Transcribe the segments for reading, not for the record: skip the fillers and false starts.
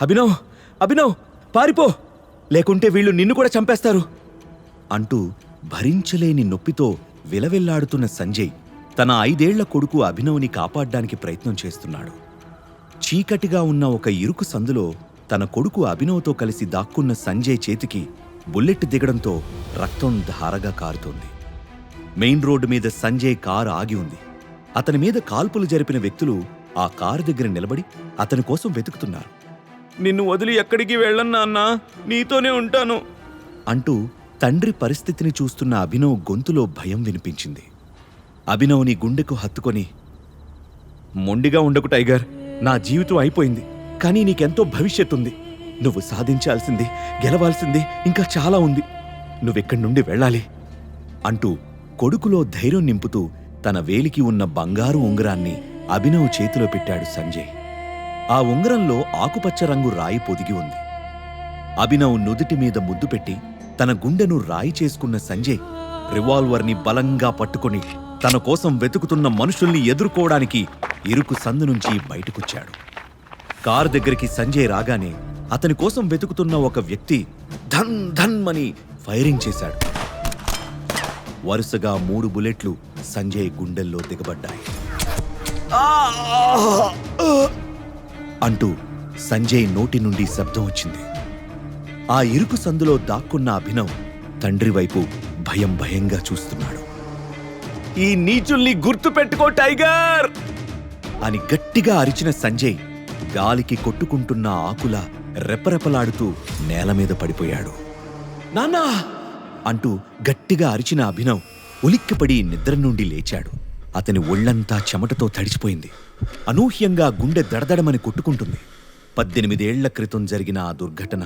అభినవ్, అభినవ్, పారిపో, లేకుంటే వీళ్ళు నిన్ను కూడా చంపేస్తారు అంటూ భరించలేని నొప్పితో విలవిల్లాడుతున్న సంజయ్ తన 5 ఏళ్ల కొడుకు అభినవ్ని కాపాడ్డానికి ప్రయత్నం చేస్తున్నాడు. చీకటిగా ఉన్న ఒక ఇరుకు సందులో తన కొడుకు అభినవ్తో కలిసి దాక్కున్న సంజయ్ చేతికి బుల్లెట్ దిగడంతో రక్తం ధారగా కారుతోంది. మెయిన్ రోడ్డు మీద సంజయ్ కారు ఆగి ఉంది. అతని మీద కాల్పులు జరిపిన వ్యక్తులు ఆ కారు దగ్గర నిలబడి అతని కోసం వెతుకుతున్నారు. నిన్ను వదిలి ఎక్కడికి వెళ్ళన్నా అన్నా, నీతోనే ఉంటాను అంటూ తండ్రి పరిస్థితిని చూస్తున్న అభినవ్ గొంతులో భయం వినిపించింది. అభినవ్ని గుండెకు హత్తుకొని, మొండిగా ఉండకు టైగర్, నా జీవితం అయిపోయింది, కానీ నీకెంతో భవిష్యత్తుంది. నువ్వు సాధించాల్సింది, గెలవాల్సింది ఇంకా చాలా ఉంది. నువ్వెక్కడి నుండి వెళ్ళాలి అంటూ కొడుకులో ధైర్యం నింపుతూ తన వేలికి ఉన్న బంగారు ఉంగరాన్ని అభినవ్ చేతిలో పెట్టాడు సంజయ్. ఆ ఉంగరంలో ఆకుపచ్చ రంగు రాయి పొదిగి ఉంది. అభినవ్ నుదుటి మీద ముద్దు పెట్టి తన గుండెను రాయి చేసుకున్న సంజయ్ రివాల్వర్ని బలంగా పట్టుకొని తన కోసం వెతుకుతున్న మనుషుల్ని ఎదుర్కోవడానికి ఇరుకు సందు నుంచి బయటకొచ్చాడు. కారు దగ్గరికి సంజయ్ రాగానే అతని కోసం వెతుకుతున్న ఒక వ్యక్తి ధన్ ధన్ అని ఫైరింగ్ చేశాడు. వరుసగా 3 బుల్లెట్లు సంజయ్ గుండెల్లో దిగబడ్డాయి. అంటూ సంజయ్ నోటి నుండి శబ్దం వచ్చింది. ఆ ఇరుకు సందులో దాక్కున్న అభినవ్ తండ్రి వైపు భయం భయంగా చూస్తున్నాడు. ఈ నీచుల్ని గుర్తు పెట్టుకో టైగర్ అని గట్టిగా అరిచిన సంజయ్ గాలికి కొట్టుకుంటున్న ఆకులా రెపరెపలాడుతూ నేల మీద పడిపోయాడు. నాన్నా అంటూ గట్టిగా అరిచిన అభినవ్ ఉలిక్కిపడి నిద్ర నుండి లేచాడు. అతని ఒళ్లంతా చెమటతో తడిచిపోయింది. అనూహ్యంగా గుండె దడదడమని కొట్టుకుంటుంది. 18 ఏళ్ల క్రితం జరిగిన ఆ దుర్ఘటన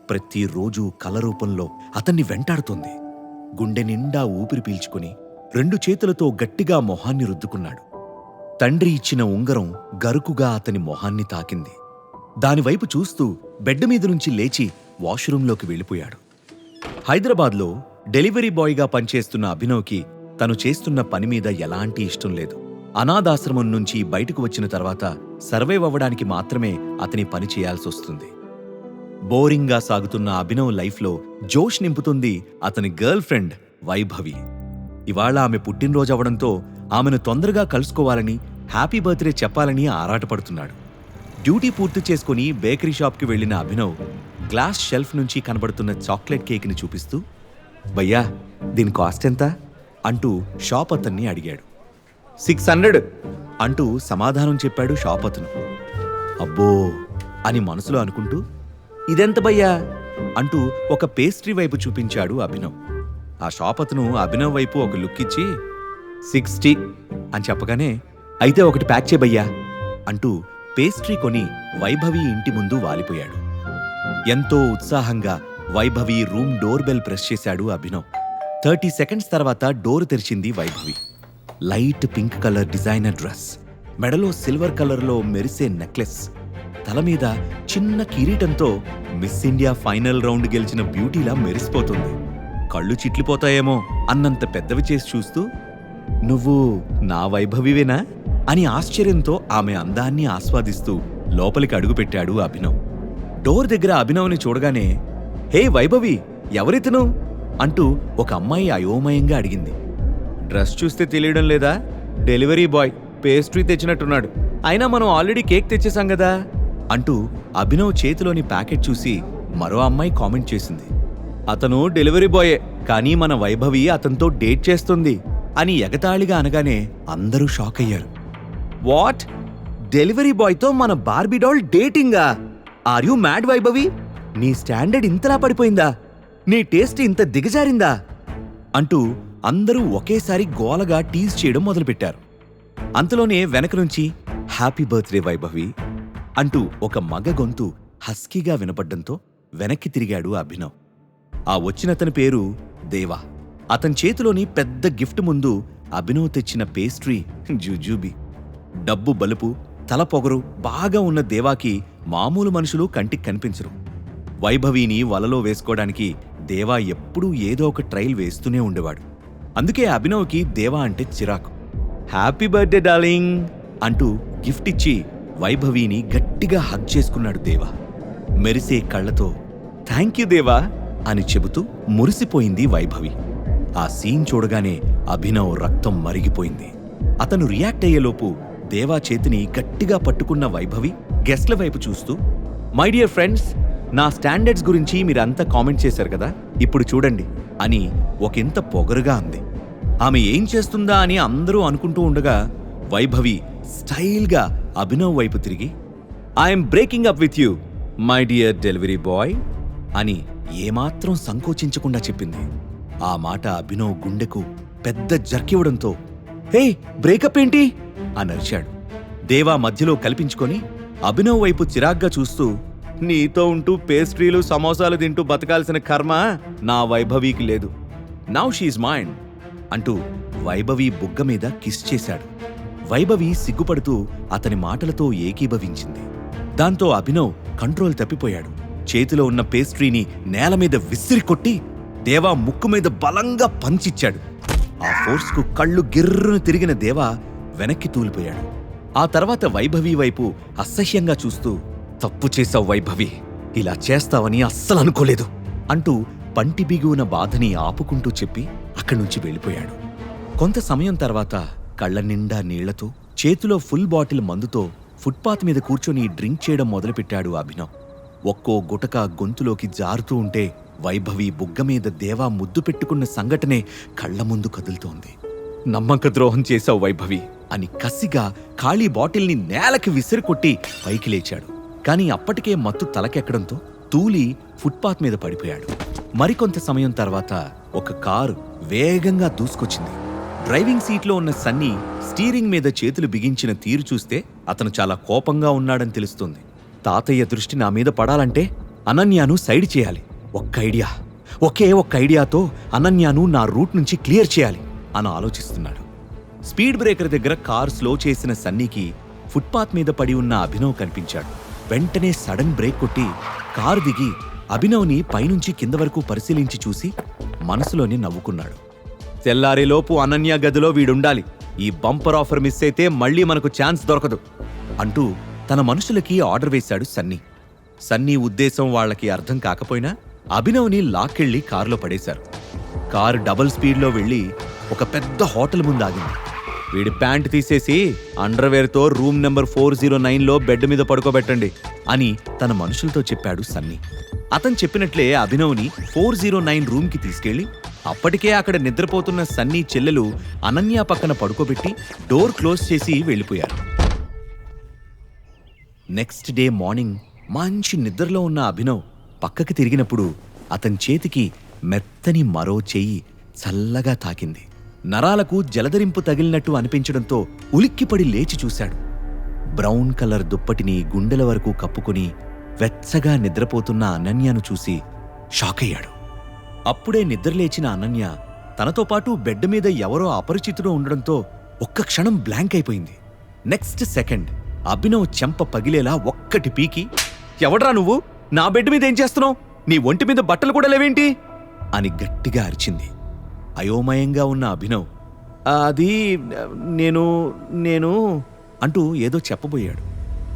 ప్రతిరోజూ కల రూపంలో అతన్ని వెంటాడుతోంది. గుండె నిండా ఊపిరి పీల్చుకుని 2 చేతులతో గట్టిగా మొహాన్ని రుద్దుకున్నాడు. తండ్రి ఇచ్చిన ఉంగరం గరుకుగా అతని మొహాన్ని తాకింది. దానివైపు చూస్తూ బెడ్ మీద నుంచి లేచి వాష్రూంలోకి వెళ్ళిపోయాడు. హైదరాబాద్లో డెలివరీ బాయ్గా పనిచేస్తున్న అభినవ్కి తను చేస్తున్న పని మీద ఎలాంటి ఇష్టం లేదు. అనాథాశ్రమం నుంచి బయటకు వచ్చిన తర్వాత సర్వైవ్ అవ్వడానికి మాత్రమే అతని పని చేయాల్సొస్తుంది. బోరింగ్గా సాగుతున్న అభినవ్ లైఫ్లో జోష్ నింపుతుంది అతని గర్ల్ ఫ్రెండ్ వైభవి. ఇవాళ ఆమె పుట్టినరోజు అవడంతో ఆమెను తొందరగా కలుసుకోవాలని, హ్యాపీ బర్త్డే చెప్పాలని ఆరాటపడుతున్నాడు. డ్యూటీ పూర్తి చేసుకుని బేకరీ షాప్కి వెళ్లిన అభినవ్ గ్లాస్ షెల్ఫ్ నుంచి కనబడుతున్న చాక్లెట్ కేక్ని చూపిస్తూ, భయ్యా దీని కాస్ట్ ఎంత అంటూ షాప్ అతన్ని అడిగాడు. 600 అంటూ సమాధానం చెప్పాడు షాప్ అతను. అబ్బో అని మనసులో అనుకుంటూ, ఇదెంత భయ్యా అంటూ ఒక పేస్ట్రీ వైపు చూపించాడు అభినవ్. ఆ షాప్ అతను అభినవ్ వైపు ఒక లుక్ ఇచ్చి 60 అని చెప్పగానే, అయితే ఒకటి ప్యాక్ చేయబయ్యా అంటూ పేస్ట్రీ కొని వైభవి ఇంటి ముందు వాలిపోయాడు. ఎంతో ఉత్సాహంగా Vaibhavi room door bell press చేశాడు అభినవ్. 30 సెకండ్స్ తర్వాత డోర్ తెరిచింది Vaibhavi. Light pink colour designer dress, మెడలో సిల్వర్ కలర్లో మెరిసే నెక్లెస్, తల మీద చిన్న కిరీటంతో మిస్ ఇండియా ఫైనల్ రౌండ్ గెలిచిన బ్యూటీలా మెరిసిపోతుంది. కళ్ళు చిట్లిపోతాయేమో అన్నంత పెద్దవి చేసి చూస్తూ, నువ్వు నా వైభవివేనా అని ఆశ్చర్యంతో ఆమె అందాన్ని ఆస్వాదిస్తూ లోపలికి అడుగుపెట్టాడు అభినవ్. డోర్ దగ్గర అభినవ్ని చూడగానే, హే వైభవి, ఎవరితను అంటూ ఒక అమ్మాయి అయోమయంగా అడిగింది. డ్రెస్ చూస్తే తెలియడం లేదా? డెలివరీ బాయ్ పేస్ట్రీ తెచ్చినట్టున్నాడు. అయినా మనం ఆల్రెడీ కేక్ తెచ్చేసాం కదా అంటూ అభినవ్ చేతిలోని ప్యాకెట్ చూసి మరో అమ్మాయి కామెంట్ చేసింది. అతను డెలివరీ బాయే, కానీ మన వైభవి అతనితో డేట్ చేస్తుంది అని ఎగతాళిగా అనగానే అందరూ షాక్ అయ్యారు. వాట్? డెలివరీ బాయ్తో మన బార్బీ డాల్ డేటింగా? Are you mad Vaibhavi? నీ స్టాండర్డ్ ఇంతలా పడిపోయిందా? నీ టేస్ట్ ఇంత దిగజారిందా అంటూ అందరూ ఒకేసారి గోలగా టీజ్ చేయడం మొదలుపెట్టారు. అంతలోనే వెనక నుంచి హ్యాపీ బర్త్డే వైభవి అంటూ ఒక మగ గొంతు హస్కీగా వినపడ్డంతో వెనక్కి తిరిగాడు అభినవ్. ఆ వచ్చినతని పేరు దేవా. అతని చేతిలోని పెద్ద గిఫ్ట్ ముందు అభినవ్ తెచ్చిన పేస్ట్రీ జుజూబీ. డబ్బు బలుపు, తల పొగరు బాగా ఉన్న దేవాకి మామూలు మనుషులు కంటికి కనిపించరు. వైభవిని వలలో వేసుకోవడానికి దేవా ఎప్పుడూ ఏదో ఒక ట్రైల్ వేస్తూనే ఉండేవాడు. అందుకే అభినవ్కి దేవా అంటే చిరాకు. హ్యాపీ బర్త్డే డార్లింగ్ అంటూ గిఫ్ట్ ఇచ్చి వైభవిని గట్టిగా హగ్ చేసుకున్నాడు దేవా. మెరిసే కళ్ళతో థ్యాంక్ యూ దేవా అని చెబుతూ మురిసిపోయింది వైభవి. ఆ సీన్ చూడగానే అభినవ్ రక్తం మరిగిపోయింది. అతను రియాక్ట్ అయ్యేలోపు దేవా చేతిని గట్టిగా పట్టుకున్న వైభవి గెస్ట్ల వైపు చూస్తూ, మై డియర్ ఫ్రెండ్స్, నా స్టాండర్డ్స్ గురించి మీరంతా కామెంట్ చేశారు కదా, ఇప్పుడు చూడండి అని ఒకంత పొగరుగా అంది. ఆమె ఏం చేస్తుందా అని అందరూ అనుకుంటూ ఉండగా వైభవి స్టైల్గా అభినవ్ వైపు తిరిగి, I'm breaking up with you my dear delivery boy అని ఏమాత్రం సంకోచించకుండా చెప్పింది. ఆ మాట అభినవ్ గుండెకు పెద్ద జర్కివ్వడంతో, హే బ్రేకప్ ఏంటి అని అరిచాడు. దేవా మధ్యలో కల్పించుకొని అభినవ్ వైపు చిరాగ్గా చూస్తూ, నీతో ఉంటూ పేస్ట్రీలు సమోసాలు తింటూ బతకాల్సిన కర్మ నా వైభవికి లేదు, నౌ షీఈ్ మైండ్ అంటూ వైభవి బుగ్గ మీద కిస్ చేశాడు. వైభవి సిగ్గుపడుతూ అతని మాటలతో ఏకీభవించింది. దాంతో అభినవ్ కంట్రోల్ తప్పిపోయాడు. చేతిలో ఉన్న పేస్ట్రీని నేల మీద విసిరి కొట్టి దేవా ముక్కు మీద బలంగా పంచిచ్చాడు. ఆ ఫోర్స్కు కళ్ళు గిర్రును తిరిగిన దేవా వెనక్కి తూలిపోయాడు. ఆ తర్వాత వైభవి వైపు అసహ్యంగా చూస్తూ, తప్పు చేశావు వైభవి, ఇలా చేస్తావని అస్సలు అనుకోలేదు అంటూ పంటి బిగువున బాధని ఆపుకుంటూ చెప్పి అక్కడి నుంచి వెళ్ళిపోయాడు. కొంత సమయం తర్వాత కళ్ల నిండా నీళ్లతో చేతిలో ఫుల్ బాటిల్ మందుతో ఫుట్పాత్ మీద కూర్చొని డ్రింక్ చేయడం మొదలుపెట్టాడు అభినవ్. ఒక్కో గుటక గొంతులోకి జారుతూ ఉంటే వైభవి బుగ్గ మీద దేవా ముద్దు పెట్టుకున్న సంఘటనే కళ్ల ముందు కదులుతోంది. నమ్మక ద్రోహం చేశావు వైభవి అని కసిగా ఖాళీ బాటిల్ని నేలకి విసిరికొట్టి పైకి లేచాడు. కాని అప్పటికే మత్తు తలకెక్కడంతో తూలి ఫుట్పాత్ మీద పడిపోయాడు. మరికొంత సమయం తర్వాత ఒక కారు వేగంగా దూసుకొచ్చింది. డ్రైవింగ్ సీట్లో ఉన్న సన్నీ స్టీరింగ్ మీద చేతులు బిగించిన తీరు చూస్తే అతను చాలా కోపంగా ఉన్నాడని తెలుస్తుంది. తాతయ్య దృష్టి నా మీద పడాలంటే అనన్యను సైడ్ చేయాలి. ఒకే ఒక్క ఐడియాతో అనన్యను నా రూట్ నుంచి క్లియర్ చేయాలి అని ఆలోచిస్తున్నాడు. స్పీడ్ బ్రేకర్ దగ్గర కారు స్లో చేసిన సన్నీకి ఫుట్పాత్ మీద పడి ఉన్న అభినవ్ కనిపించాడు. వెంటనే సడన్ బ్రేక్ కొట్టి కారు దిగి అభినవ్ని పైనుంచి కింద వరకు పరిశీలించి చూసి మనసులోనే నవ్వుకున్నాడు. తెల్లారేలోపు అనన్య గదిలో వీడుండాలి, ఈ బంపర్ ఆఫర్ మిస్ అయితే మళ్లీ మనకు ఛాన్స్ దొరకదు అంటూ తన మనుషులకి ఆర్డర్ వేశాడు సన్నీ. సన్నీ ఉద్దేశం వాళ్లకి అర్థం కాకపోయినా అభినవ్ని లాక్కెళ్లి కారులో పడేశారు. కారు డబుల్ స్పీడ్లో వెళ్లి ఒక పెద్ద హోటల్ ముందు ఆగింది. వీడి ప్యాంట్ తీసేసి అండర్వేర్తో రూమ్ నెంబర్ 409లో బెడ్ మీద పడుకోబెట్టండి అని తన మనుషులతో చెప్పాడు సన్నీ. అతను చెప్పినట్లే అభినవ్ని 409 రూమ్కి తీసుకెళ్లి అప్పటికే అక్కడ నిద్రపోతున్న సన్నీ చెల్లెలు అనన్య పక్కన పడుకోబెట్టి డోర్ క్లోజ్ చేసి వెళ్ళిపోయారు. నెక్స్ట్ డే మార్నింగ్ మంచి నిద్రలో ఉన్న అభినవ్ పక్కకి తిరిగినప్పుడు అతని చేతికి మెత్తని మరో చెయ్యి చల్లగా తాకింది. నరాలకు జలధరింపు తగిలినట్టు అనిపించడంతో ఉలిక్కిపడి లేచి చూశాడు. బ్రౌన్ కలర్ దుప్పటిని గుండెల వరకు కప్పుకుని వెచ్చగా నిద్రపోతున్న అనన్యను చూసి షాక్ అయ్యాడు. అప్పుడే నిద్రలేచిన అనన్య తనతో పాటు బెడ్ మీద ఎవరో అపరిచితుడు ఉండడంతో ఒక్క క్షణం బ్లాంక్ అయిపోయింది. నెక్స్ట్ సెకండ్ అభినవ్ చెంప పగిలేలా ఒక్కటి పీకి, ఎవడ్రా నువ్వు, నా బెడ్ మీద ఏం చేస్తున్నావు, నీ ఒంటి మీద బట్టలు కూడా లేవేంటి అని గట్టిగా అరిచింది. అయోమయంగా ఉన్న అభినవ్ అది నేను అంటూ ఏదో చెప్పబోయాడు.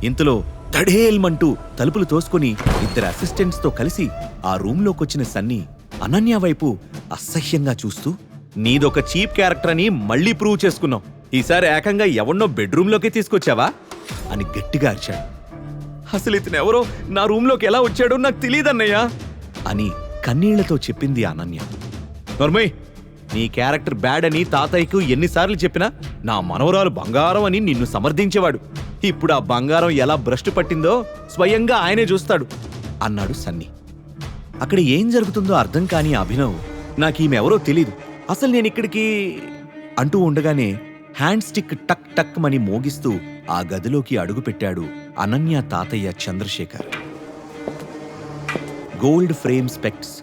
ఇంతలో తడేల్మంటూ తలుపులు తోసుకుని ఇద్దరు అసిస్టెంట్స్తో కలిసి ఆ రూంలోకొచ్చిన సన్నీ అనన్య వైపు అసహ్యంగా చూస్తూ, నీదొక చీప్ క్యారెక్టర్ అని మళ్లీ ప్రూవ్ చేసుకున్నావు, ఈసారి ఏకంగా ఎవన్నో బెడ్రూమ్లోకి తీసుకొచ్చావా అని గట్టిగా అరిచాడు. అసలు ఇతను ఎవరో నా రూంలోకి ఎలా వచ్చాడో నాకు తెలియదన్నయ్యా అని కన్నీళ్లతో చెప్పింది అనన్య. నర్మయ్, నీ క్యారెక్టర్ బ్యాడ్ అని తాతయ్యకు ఎన్నిసార్లు చెప్పినా నా మనవరాలు బంగారం అని నిన్ను సమర్థించేవాడు. ఇప్పుడు ఆ బంగారం ఎలా భ్రష్టు పట్టిందో స్వయంగా ఆయనే చూస్తాడు అన్నాడు సన్నీ. అక్కడ ఏం జరుగుతుందో అర్థం కాని అభినవ్, నాకీమెవరో తెలీదు, అసలు నేనిక్కడికి అంటూ ఉండగానే హ్యాండ్ స్టిక్ టక్ టక్ మని మోగిస్తూ ఆ గదిలోకి అడుగుపెట్టాడు అనన్య తాతయ్య చంద్రశేఖర్. గోల్డ్ ఫ్రేమ్ స్పెక్ట్స్,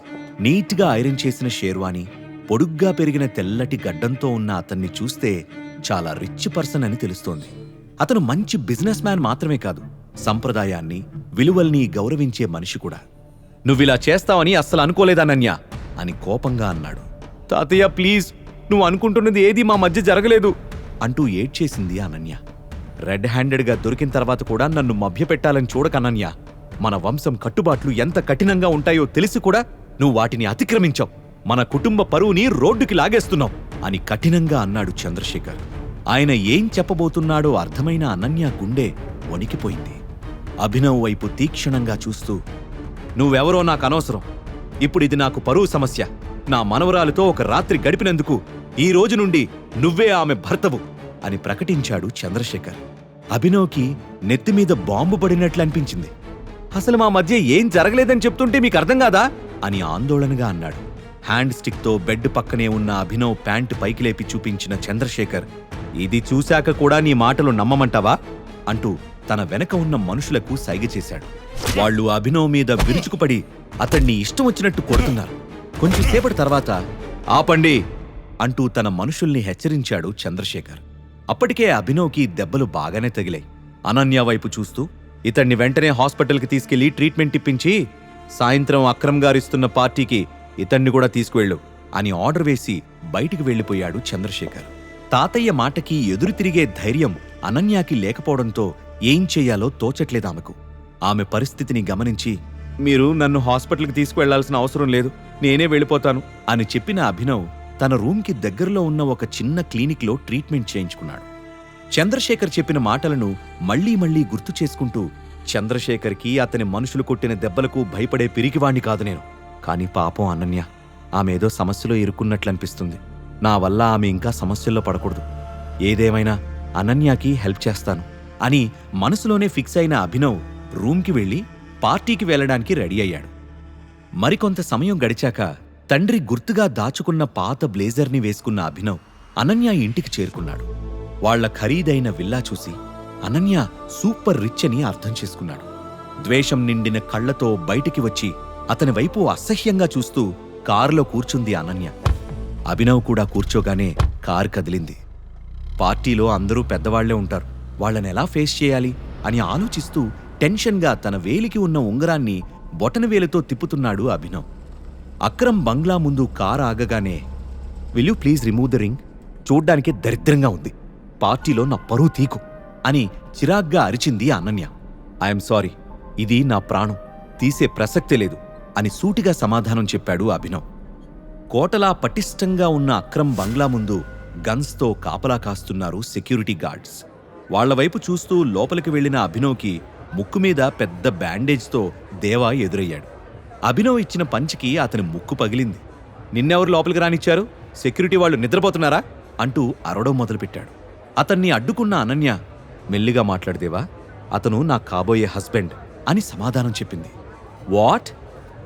నీట్గా ఐరన్ చేసిన షేర్వాణి, పొడుగ్గా పెరిగిన తెల్లటి గడ్డంతో ఉన్న అతన్ని చూస్తే చాలా రిచ్ పర్సన్ అని తెలుస్తోంది. అతను మంచి బిజినెస్ మ్యాన్ మాత్రమే కాదు, సంప్రదాయాన్ని విలువల్ని గౌరవించే మనిషి కూడా. నువ్విలా చేస్తావని అస్సలు అనుకోలేదనన్య అని కోపంగా అన్నాడు. తాతయ్య ప్లీజ్, నువ్వు అనుకుంటున్నది ఏదీ మా మధ్య జరగలేదు అంటూ ఏడ్చేసింది అనన్య. రెడ్ హ్యాండెడ్గా దొరికిన తర్వాత కూడా నన్ను మభ్యపెట్టాలని చూడకనన్య, మన వంశం కట్టుబాట్లు ఎంత కఠినంగా ఉంటాయో తెలిసి కూడా నువ్వు వాటిని అతిక్రమించావు. మన కుటుంబ పరువుని రోడ్డుకి లాగేస్తున్నావు అని కఠినంగా అన్నాడు చంద్రశేఖర్. ఆయన ఏం చెప్పబోతున్నాడో అర్థమైన అనన్య గుండె వణికిపోయింది. అభినవ్ వైపు తీక్షణంగా చూస్తూ, నువ్వెవరో నాకు అనవసరం. ఇప్పుడిది నాకు పరువు సమస్య. నా మనవరాలితో ఒక రాత్రి గడిపినందుకు ఈ రోజు నుండి నువ్వే ఆమె భర్తవు అని ప్రకటించాడు చంద్రశేఖర్. అభినవ్కి నెత్తిమీద బాంబు పడినట్లు అనిపించింది. అసలు మా మధ్య ఏం జరగలేదని చెప్తుంటే మీకు అర్థం కాదా అని ఆందోళనగా అన్నాడు. హ్యాండ్ స్టిక్తో బెడ్ పక్కనే ఉన్న అభినవ్ ప్యాంటు పైకి లేపి చూపించిన చంద్రశేఖర్, ఇది చూశాక కూడా నీ మాటలు నమ్మమంటావా అంటూ తన వెనక ఉన్న మనుషులకు సైగ చేశాడు. వాళ్లు అభినవ్ మీద విరుచుకుపడి అతన్ని ఇష్టం వచ్చినట్టు కొడుతున్నారు. కొంచెంసేపటి తర్వాత ఆపండి అంటూ తన మనుషుల్ని హెచ్చరించాడు చంద్రశేఖర్. అప్పటికే అభినవ్కి దెబ్బలు బాగానే తగిలాయి. అనన్య వైపు చూస్తూ, ఇతన్ని వెంటనే హాస్పిటల్కి తీసుకెళ్లి ట్రీట్మెంట్ ఇప్పించి సాయంత్రం అక్రమ్ గారిస్తున్న పార్టీకి ఇతన్ని కూడా తీసుకువెళ్ళు అని ఆర్డర్ వేసి బయటికి వెళ్లిపోయాడు చంద్రశేఖర్. తాతయ్య మాటకి ఎదురు తిరిగే ధైర్యం అనన్యాకి లేకపోవడంతో ఏం చెయ్యాలో తోచట్లేదామెకు. ఆమె పరిస్థితిని గమనించి, మీరు నన్ను హాస్పిటల్కి తీసుకువెళ్లాల్సిన అవసరం లేదు, నేనే వెళ్ళిపోతాను అని చెప్పిన అభినవ్ తన రూమ్కి దగ్గరలో ఉన్న ఒక చిన్న క్లినిక్లో ట్రీట్మెంట్ చేయించుకున్నాడు. చంద్రశేఖర్ చెప్పిన మాటలను మళ్లీ మళ్లీ గుర్తు చేసుకుంటూ, చంద్రశేఖర్కి అతని మనుషులు కొట్టిన దెబ్బలకు భయపడే పిరికివాణ్ణి కాదు నేను. కాని పాపం అనన్య, ఆమెదో సమస్యలో ఇరుక్కున్నట్లనిపిస్తుంది. నా వల్ల ఆమె ఇంకా సమస్యల్లో పడకూడదు. ఏదేమైనా అనన్యకి హెల్ప్ చేస్తాను అని మనసులోనే ఫిక్స్ అయిన అభినవ్ రూమ్కి వెళ్లి పార్టీకి వెళ్లడానికి రెడీ అయ్యాడు. మరికొంత సమయం గడిచాక తండ్రి గుర్తుగా దాచుకున్న పాత బ్లేజర్ని వేసుకున్న అభినవ్ అనన్య ఇంటికి చేరుకున్నాడు. వాళ్ల ఖరీదైన విల్లా చూసి అనన్య సూపర్ రిచ్ అని అర్థం చేసుకున్నాడు. ద్వేషం నిండిన కళ్లతో బయటికి వచ్చి అతని వైపు అసహ్యంగా చూస్తూ కారులో కూర్చుంది అనన్య. అభినవ్ కూడా కూర్చోగానే కారు కదిలింది. పార్టీలో అందరూ పెద్దవాళ్లే ఉంటారు, వాళ్లనెలా ఫేస్ చేయాలి అని ఆలోచిస్తూ టెన్షన్గా తన వేలికి ఉన్న ఉంగరాన్ని బొటనవేలుతో తిప్పుతున్నాడు అభినవ్. అక్రమ్ బంగ్లా ముందు కారు ఆగగానే, will you please remove the ring, చూడ్డానికి దరిద్రంగా ఉంది, పార్టీలో నా పరువు తీకు అని చిరాగ్గా అరిచింది అనన్య. ఐఎమ్ సారీ, ఇది నా ప్రాణం, తీసే ప్రసక్తే లేదు అని సూటిగా సమాధానం చెప్పాడు అభినవ్. కోటలా పటిష్టంగా ఉన్న అక్రమ్ బంగ్లా ముందు గన్స్తో కాపలా కాస్తున్నారు సెక్యూరిటీ గార్డ్స్. వాళ్లవైపు చూస్తూ లోపలికి వెళ్లిన అభినవ్కి ముక్కు మీద పెద్ద బ్యాండేజ్తో దేవా ఎదురయ్యాడు. అభినవ్ ఇచ్చిన పంచికి అతని ముక్కు పగిలింది. నిన్నెవరు లోపలికి రానిచ్చారు? సెక్యూరిటీ వాళ్ళు నిద్రపోతున్నారా అంటూ అరవడం మొదలుపెట్టాడు. అతన్ని అడ్డుకున్న అనన్య, మెల్లిగా మాట్లాడదేవా, అతను నా కాబోయే హస్బెండ్ అని సమాధానం చెప్పింది. వాట్?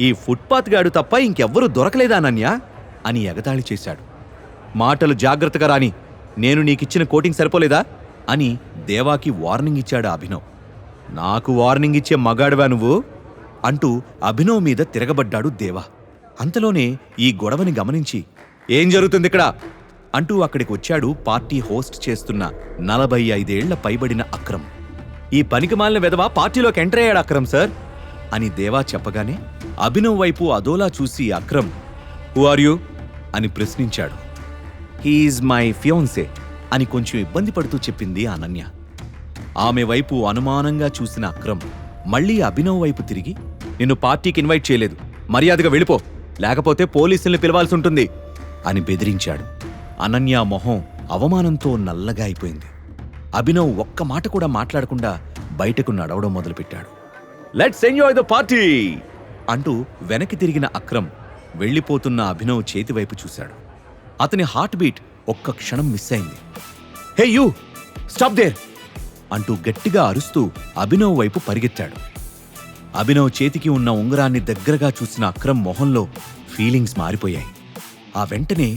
ఈ ఫుట్పాత్ గాడు తప్ప ఇంకెవ్వరూ దొరకలేదా అనన్య అని ఎగతాళి చేశాడు. మాటలు జాగ్రత్తగా రాని, నేను నీకిచ్చిన కోటింగ్ సరిపోలేదా అని దేవాకి వార్నింగ్ ఇచ్చాడు అభినవ్. నాకు వార్నింగ్ ఇచ్చే మగాడువా నువ్వు అంటూ అభినవ్ మీద తిరగబడ్డాడు దేవా. అంతలోనే ఈ గొడవని గమనించి, ఏం జరుగుతుందిక్కడ అంటూ అక్కడికి వచ్చాడు పార్టీ హోస్ట్ చేస్తున్న 45 ఏళ్ల పైబడిన అక్రమ్. ఈ పనికిమాలిన వెధవ పార్టీలోకి ఎంటర్ అయ్యాడు అక్రమ్ సార్ అని దేవా చెప్పగానే అభినవ్ వైపు అదోలా చూసి అక్రమ్, హూ ఆర్ యూ అని ప్రశ్నించాడు. హీఈజ్ మై ఫియాన్సే అని కొంచెం ఇబ్బంది పడుతూ చెప్పింది అనన్య. ఆమె వైపు అనుమానంగా చూసిన అక్రమ్ మళ్లీ అభినవ్ వైపు తిరిగి, నిన్ను పార్టీకి ఇన్వైట్ చేయలేదు, మర్యాదగా వెళ్ళిపో, లేకపోతే పోలీసుల్ని పిలవాల్సి ఉంటుంది అని బెదిరించాడు. అనన్య మొహం అవమానంతో నల్లగా అయిపోయింది. అభినవ్ ఒక్క మాట కూడా మాట్లాడకుండా బయటకు నడవడం మొదలుపెట్టాడు. లెట్స్ ఎంజాయ్ ద పార్టీ అంటూ వెనక్కి తిరిగిన అక్రమ్ వెళ్లిపోతున్న అభినవ్ చేతివైపు చూశాడు. అతని హార్ట్ బీట్ ఒక్క క్షణం మిస్ అయింది. హే యూ, స్టాప్ దేర్ అంటూ గట్టిగా అరుస్తూ అభినవ్ వైపు పరిగెత్తాడు. అభినవ్ చేతికి ఉన్న ఉంగరాన్ని దగ్గరగా చూసిన అక్రమ్ మొహంలో ఫీలింగ్స్ మారిపోయాయి. ఆ వెంటనే,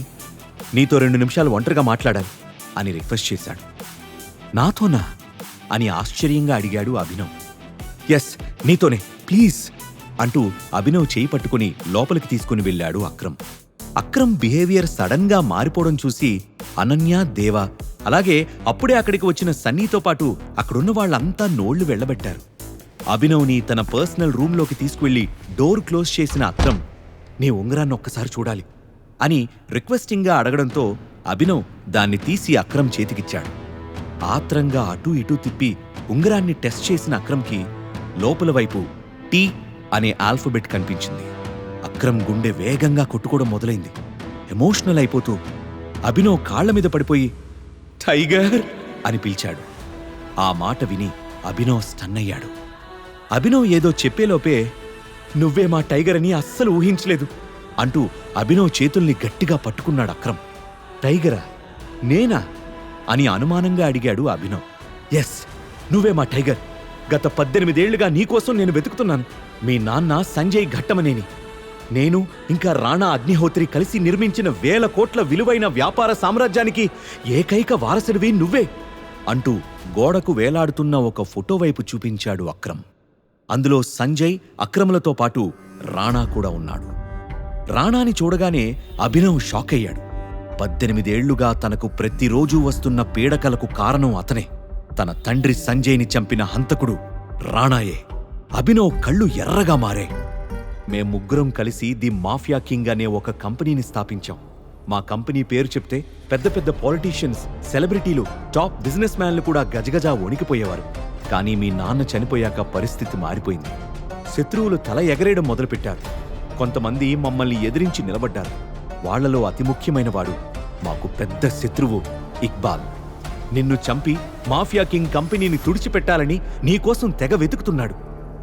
నీతో 2 నిమిషాలు ఒంటరిగా మాట్లాడాలి అని రిక్వెస్ట్ చేశాడు. నాతోనా అని ఆశ్చర్యంగా అడిగాడు అభినవ్. ఎస్, నీతోనే, ప్లీజ్ అంటూ అభినవ్ చేయి పట్టుకుని లోపలికి తీసుకుని వెళ్ళాడు అక్రమ్. అక్రమ్ బిహేవియర్ సడన్ గా మారిపోవడం చూసి అనన్య, దేవా, అలాగే అప్పుడే అక్కడికి వచ్చిన సన్నీతో పాటు అక్కడున్న వాళ్ళంతా నోళ్లు వెళ్లబెట్టారు. అభినవ్ని తన పర్సనల్ రూంలోకి తీసుకువెళ్లి డోర్ క్లోజ్ చేసిన అక్రమ్, నీ ఉంగరాన్ని ఒక్కసారి చూడాలి అని రిక్వెస్టింగ్గా అడగడంతో అభినవ్ దాన్ని తీసి అక్రమ్ చేతికిచ్చాడు. ఆత్రంగా అటూ ఇటూ తిప్పి ఉంగరాన్ని టెస్ట్ చేసిన అక్రమ్కి లోపల వైపు టీ అనే ఆల్ఫబెట్ కనిపించింది. అక్రమ్ గుండె వేగంగా కొట్టుకోవడం మొదలైంది. ఎమోషనల్ అయిపోతూ అభినవ్ కాళ్ల మీద పడిపోయి టైగర్ అని పిలిచాడు. ఆ మాట విని అభినవ్ స్టన్ అయ్యాడు. అభినవ్ ఏదో చెప్పేలోపే నువ్వే మా టైగర్ అని అస్సలు ఊహించలేదు అంటూ అభినవ్ చేతుల్ని గట్టిగా పట్టుకున్నాడు అక్రమ్. టైగరా? నేనా అని అనుమానంగా అడిగాడు అభినవ్. ఎస్, నువ్వే మా టైగర్. గత 18 ఏళ్లుగా నీకోసం నేను వెతుకుతున్నాను. మీ నాన్న సంజయ్ ఘట్టమనేని, నేను ఇంకా రాణా అగ్నిహోత్రి కలిసి నిర్మించిన 1000 కోట్ల విలువైన వ్యాపార సామ్రాజ్యానికి ఏకైక వారసుడివి నువ్వే అంటూ గోడకు వేలాడుతున్న ఒక ఫోటో వైపు చూపించాడు అక్రమ్. అందులో సంజయ్, అక్రమ్లతో పాటు రాణా కూడా ఉన్నాడు. రాణాని చూడగానే అభినవ్ షాక్ అయ్యాడు. 18 ఏళ్లుగా తనకు ప్రతిరోజూ వస్తున్న పీడకలకు కారణం అతనే. తన తండ్రి సంజయ్ని చంపిన హంతకుడు రాణాయే. అభినవ్ కళ్ళు ఎర్రగా మారాయి. మేం ముగ్గురం కలిసి ది మాఫియా కింగ్ అనే ఒక కంపెనీని స్థాపించాం. మా కంపెనీ పేరు చెప్తే పెద్ద పెద్ద పాలిటీషియన్స్, సెలబ్రిటీలు, టాప్ బిజినెస్ మ్యాన్లు కూడా గజగజా వణికిపోయేవారు. కానీ మీ నాన్న చనిపోయాక పరిస్థితి మారిపోయింది. శత్రువులు తల ఎగరేయడం మొదలుపెట్టారు. కొంతమంది మమ్మల్ని ఎదిరించి నిలబడ్డారు. వాళ్లలో అతి ముఖ్యమైనవాడు మాకు పెద్ద శత్రువు ఇక్బాల్. నిన్ను చంపి మాఫియా కింగ్ కంపెనీని తుడిచిపెట్టాలని నీకోసం తెగ వెతుకుతున్నాడు.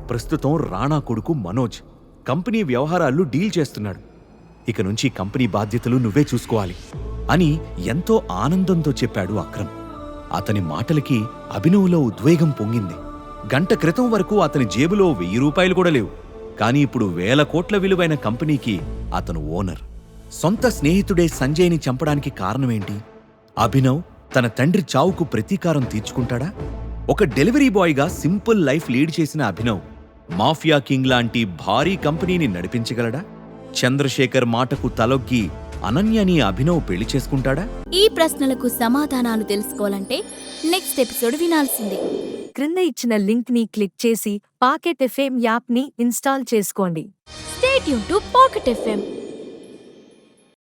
ప్రస్తుతం రాణా కొడుకు మనోజ్ కంపెనీ వ్యవహారాలు డీల్ చేస్తున్నాడు. ఇక నుంచి కంపెనీ బాధ్యతలు నువ్వే చూసుకోవాలి అని ఎంతో ఆనందంతో చెప్పాడు అక్రమ్. అతని మాటలకి అభినవ్లో ఉద్వేగం పొంగింది. గంట క్రితం వరకు అతని జేబులో 1000 రూపాయలు కూడా లేవు. కానీ ఇప్పుడు 1000 కోట్ల విలువైన కంపెనీకి అతను ఓనర్. సొంత స్నేహితుడే సంజయ్ని చంపడానికి కారణమేంటి? అభినవ్ తన తండ్రి చావుకు ప్రతీకారం తీర్చుకుంటాడా? ఒక డెలివరీ బాయ్గా సింపుల్ లైఫ్ లీడ్ చేసిన అభినవ్ మాఫియా కింగ్ లాంటి భారీ కంపెనీని నడిపించగలడా? చంద్రశేఖర్ మాటకు తలొగ్గి అనన్యని అభినవ్ పెళ్లి చేసుకుంటాడా? ఈ ప్రశ్నలకు సమాధానాలు తెలుసుకోవాలంటే నెక్స్ట్ ఎపిసోడ్ వినాల్సిందే. క్రింద ఇచ్చిన లింక్ ని క్లిక్ చేసి పాకెట్ ఎఫ్ఎం యాప్ ని ఇన్స్టాల్ చేసుకోండి. Stay tune to pocket FM.